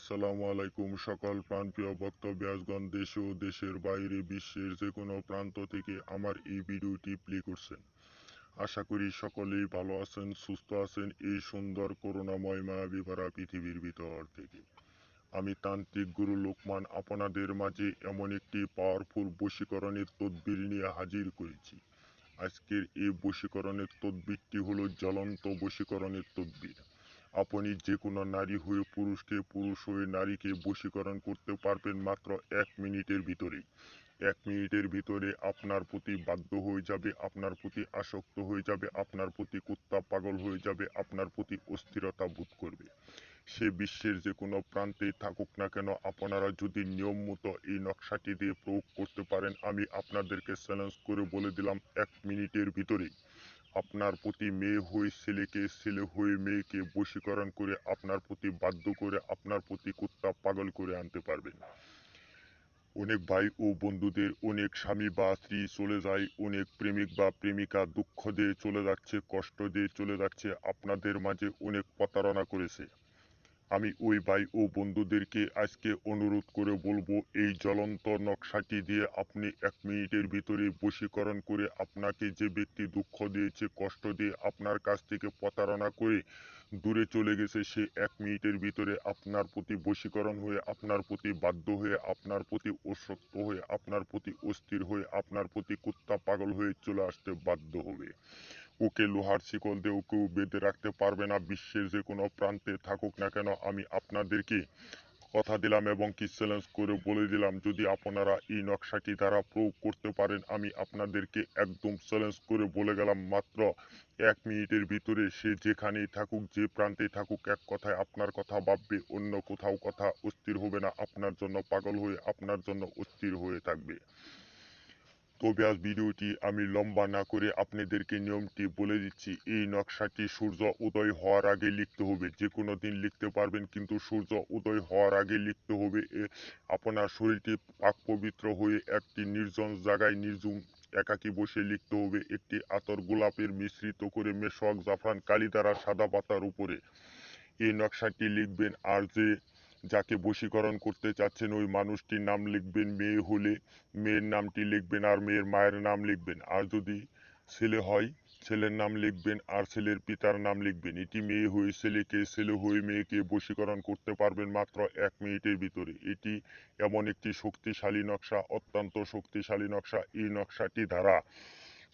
আসসালামু আলাইকুম সকল প্রাণপ্রিয় বক্তব্যগণ দেশে ও দেশের বাইরে বিশ্বের যে কোনো প্রান্ত থেকে আমার এই ভিডিওটি প্লে করছেন। আশা করি সকলেই ভালো আছেন, সুস্থ আছেন এই সুন্দর করুণাময় মায়াবী ভরা পৃথিবীর ভিতর থেকে। আমি তান্ত্রিক গুরু লোকমান আপনাদের মাঝে এমন একটি পাওয়ারফুল বশীকরণের তদবির নিয়ে হাজির করেছি। আজকের এই বশীকরণের তদবিরটি হলো জ্বলন্ত বশীকরণের তদবির। আপনি যে কোনো নারী হয়ে পুরুষকে, পুরুষ হয়ে নারীকে বশীকরণ করতে পারবেন মাত্র 1 মিনিটের ভিতরেই। 1 মিনিটের ভিতরে আপনার প্রতি বাধ্য হয়ে যাবে, আপনার প্রতি আসক্ত হয়ে যাবে, আপনার প্রতি কুত্তা পাগল হয়ে যাবে, আপনার প্রতি অস্থিরতা বোধ করবে। সে বিশ্বের যে কোনো প্রান্তেই থাকুক না কেন, আপনারা যদি নিয়ম মতো এই নকশাটি দিয়ে প্রয়োগ করতে পারেন, আমি আপনাদেরকে চ্যালেঞ্জ করে বলে দিলাম 1 মিনিটের ভিতরেই আপনার প্রতি মেয়ে হয়ে ছেলেকে, ছেলে হয়ে মেয়েকে বশীকরণ করে আপনার প্রতি বাধ্য করে আপনার প্রতি কুত্তা পাগল করে আনতে পারবেন। অনেক ভাই ও বন্ধুদের অনেক স্বামী বা স্ত্রী চলে যায়, অনেক প্রেমিক বা প্রেমিকা দুঃখ দিয়ে চলে যাচ্ছে, কষ্ট দিয়ে চলে যাচ্ছে, আপনাদের মাঝে অনেক প্রতারণা করেছে। আমি ওই ভাই ও বন্ধুদেরকে আজকে অনুরোধ করে বলবো, এই জ্বলন্ত নকশাটি দিয়ে আপনি 1 মিনিটের ভিতরে বশীকরণ করে আপনাকে যে ব্যক্তি দুঃখ দিয়েছে, কষ্ট দিয়ে আপনার কাছ থেকে প্রতারণা করে দূরে চলে গেছে, সে 1 মিনিটের ভিতরে আপনার প্রতি বশীকরণ হয়ে, আপনার প্রতি বাধ্য হয়ে, আপনার প্রতি অসক্ত হয়ে, আপনার প্রতি অস্থির হয়ে, আপনার প্রতি কুত্তা পাগল হয়ে চলে আসতে বাধ্য হবে। ওকে লোহার শিকল দিয়ে কেউ বেঁধে রাখতে পারবে না, বিশ্বের যে কোনো প্রান্তে থাকুক না কেন। আমি আপনাদেরকে কথা দিলাম এবং কি চ্যালেঞ্জ করে বলে দিলাম, যদি আপনারা এই নকশাটি দ্বারা প্রয়োগ করতে পারেন, আমি আপনাদেরকে একদম চ্যালেঞ্জ করে বলে গেলাম, মাত্র 1 মিনিটের ভিতরে সে যেখানেই থাকুক, যে প্রান্তেই থাকুক, এক কথায় আপনার কথা ভাববে, অন্য কোথাও কথা অস্থির হবে না, আপনার জন্য পাগল হয়ে, আপনার জন্য অস্থির হয়ে থাকবে। তবে আজ ভিডিওটি আমি লম্বা না করে আপনাদেরকে নিয়মটি বলে দিচ্ছি। এই নকশাটি সূর্য উদয় হওয়ার আগে লিখতে হবে। যে কোনো দিন লিখতে পারবেন, কিন্তু সূর্য উদয় হওয়ার আগে লিখতে হবে। আপনার শরীরটি পাক পবিত্র হয়ে একটি নির্জন জায়গায় নির্জুম একাকী বসে লিখতে হবে। একটি আতর গোলাপের মিশ্রিত করে মেশক জাফরান কালি দ্বারা সাদা পাতার উপরে এই নকশাটি লিখবেন। আর যাকে বশীকরণ করতে চাচ্ছেন ওই মানুষটির নাম লিখবেন, মেয়ে হলে মেয়ের নামটি লিখবেন আর মেয়ের মায়ের নাম লিখবেন। আর যদি ছেলে হয় ছেলের নাম লিখবেন আর ছেলের পিতার নাম লিখবেন। এটি মেয়ে হয়ে ছেলেকে, ছেলে হয়ে মেয়েকে বশীকরণ করতে পারবেন মাত্র 1 মিনিটের ভিতরে। এটি এমন একটি শক্তিশালী নকশা, অত্যন্ত শক্তিশালী নকশা। এই নকশাটি দ্বারা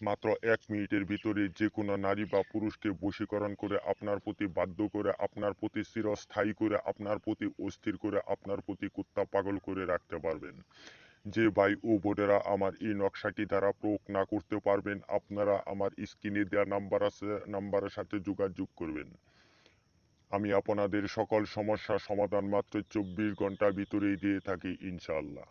মাত্র 1 মিনিটের ভিতরে যে কোনো নারী বা পুরুষকে বশীকরণ করে, আপনার প্রতি বাধ্য করে, আপনার প্রতি চিরস্থায়ী করে, আপনার প্রতি অস্থির করে, আপনার প্রতি কুত্তা পাগল করে রাখতে পারবেন। যে ভাই ও বোনেরা আমার এই নকশাটি দ্বারা প্রয়োগ না করতে পারবেন, আপনারা আমার স্ক্রিনে দেওয়া নাম্বার আছে, নাম্বারের সাথে যোগাযোগ করবেন। আমি আপনাদের সকল সমস্যার সমাধান মাত্র 24 ঘন্টার ভিতরেই দিয়ে থাকি ইনশাআল্লাহ।